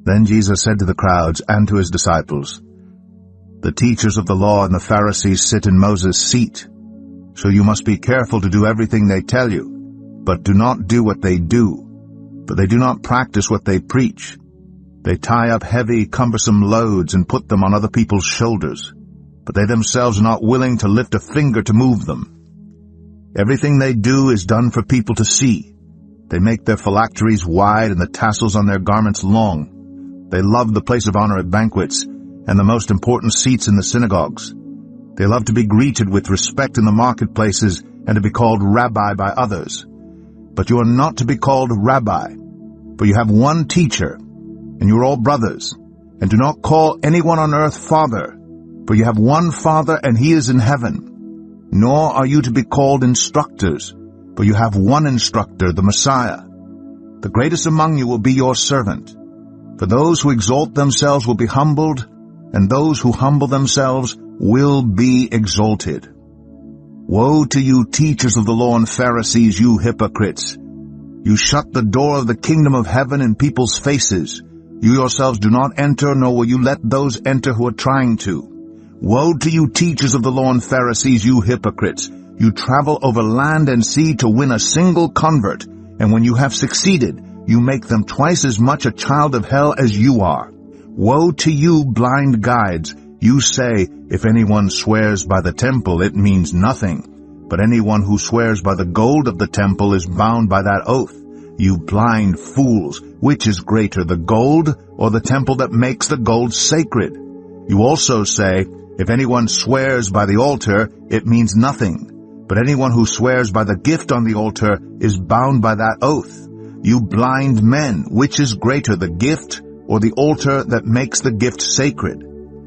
Then Jesus said to the crowds and to his disciples, "The teachers of the law and the Pharisees sit in Moses' seat. So you must be careful to do everything they tell you, but do not do what they do, for they do not practice what they preach. They tie up heavy, cumbersome loads and put them on other people's shoulders, but they themselves are not willing to lift a finger to move them. Everything they do is done for people to see. They make their phylacteries wide and the tassels on their garments long. They love the place of honor at banquets and the most important seats in the synagogues. They love to be greeted with respect in the marketplaces and to be called rabbi by others. But you are not to be called rabbi, for you have one teacher, and you are all brothers. And do not call anyone on earth father, for you have one Father, and he is in heaven. Nor are you to be called instructors, for you have one instructor, the Messiah. The greatest among you will be your servant. For those who exalt themselves will be humbled, and those who humble themselves will be exalted. Woe to you, teachers of the law and Pharisees, you hypocrites! You shut the door of the kingdom of heaven in people's faces. You yourselves do not enter, nor will you let those enter who are trying to. Woe to you, teachers of the law and Pharisees, you hypocrites! You travel over land and sea to win a single convert, and when you have succeeded, you make them twice as much a child of hell as you are. Woe to you, blind guides! You say, if anyone swears by the temple, it means nothing, but anyone who swears by the gold of the temple is bound by that oath. You blind fools! Which is greater, the gold or the temple that makes the gold sacred? You also say, if anyone swears by the altar, it means nothing, but anyone who swears by the gift on the altar is bound by that oath. You blind men! Which is greater, the gift or the altar that makes the gift sacred?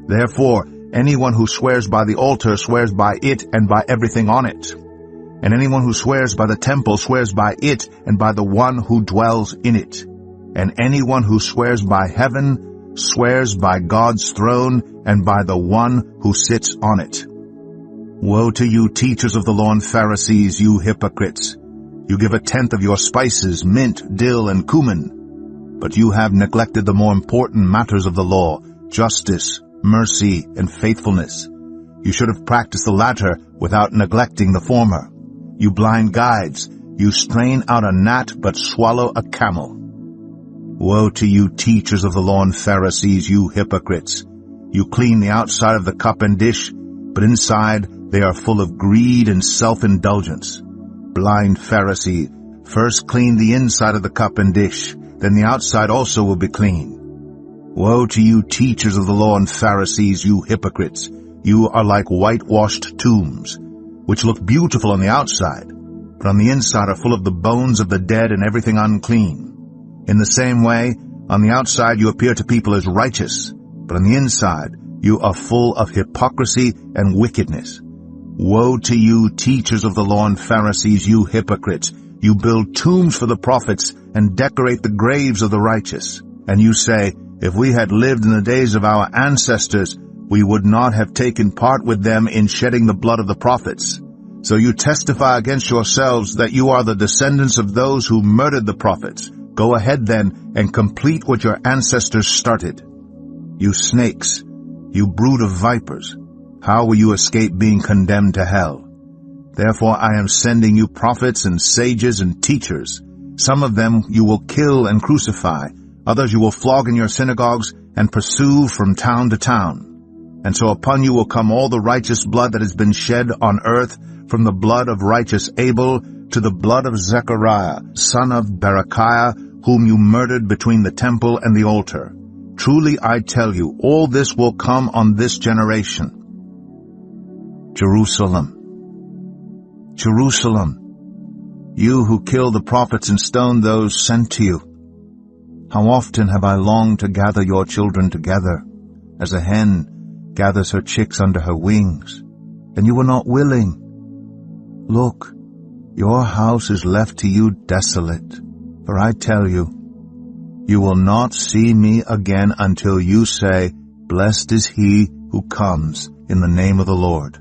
Therefore, anyone who swears by the altar swears by it and by everything on it. And anyone who swears by the temple swears by it and by the one who dwells in it. And anyone who swears by heaven swears by God's throne and by the one who sits on it. Woe to you, teachers of the law and Pharisees, you hypocrites! You give a tenth of your spices, mint, dill, and cumin, but you have neglected the more important matters of the law, justice, mercy, and faithfulness. You should have practiced the latter without neglecting the former. You blind guides! You strain out a gnat but swallow a camel. Woe to you, teachers of the law and Pharisees, you hypocrites! You clean the outside of the cup and dish, but inside they are full of greed and self-indulgence. Blind Pharisee, first clean the inside of the cup and dish, then the outside also will be clean. Woe to you, teachers of the law and Pharisees, you hypocrites! You are like whitewashed tombs, which look beautiful on the outside, but on the inside are full of the bones of the dead and everything unclean. In the same way, on the outside you appear to people as righteous, but on the inside you are full of hypocrisy and wickedness. Woe to you, teachers of the law and Pharisees, you hypocrites! You build tombs for the prophets and decorate the graves of the righteous. And you say, if we had lived in the days of our ancestors, we would not have taken part with them in shedding the blood of the prophets. So you testify against yourselves that you are the descendants of those who murdered the prophets. Go ahead then and complete what your ancestors started. You snakes, you brood of vipers, how will you escape being condemned to hell? Therefore I am sending you prophets and sages and teachers. Some of them you will kill and crucify, others you will flog in your synagogues and pursue from town to town. And so upon you will come all the righteous blood that has been shed on earth, from the blood of righteous Abel to the blood of Zechariah, son of Berechiah, whom you murdered between the temple and the altar. Truly I tell you, all this will come on this generation. Jerusalem, Jerusalem, you who kill the prophets and stone those sent to you. How often have I longed to gather your children together, as a hen gathers her chicks under her wings, and you were not willing. Look, your house is left to you desolate, for I tell you, you will not see me again until you say, Blessed is he who comes in the name of the Lord.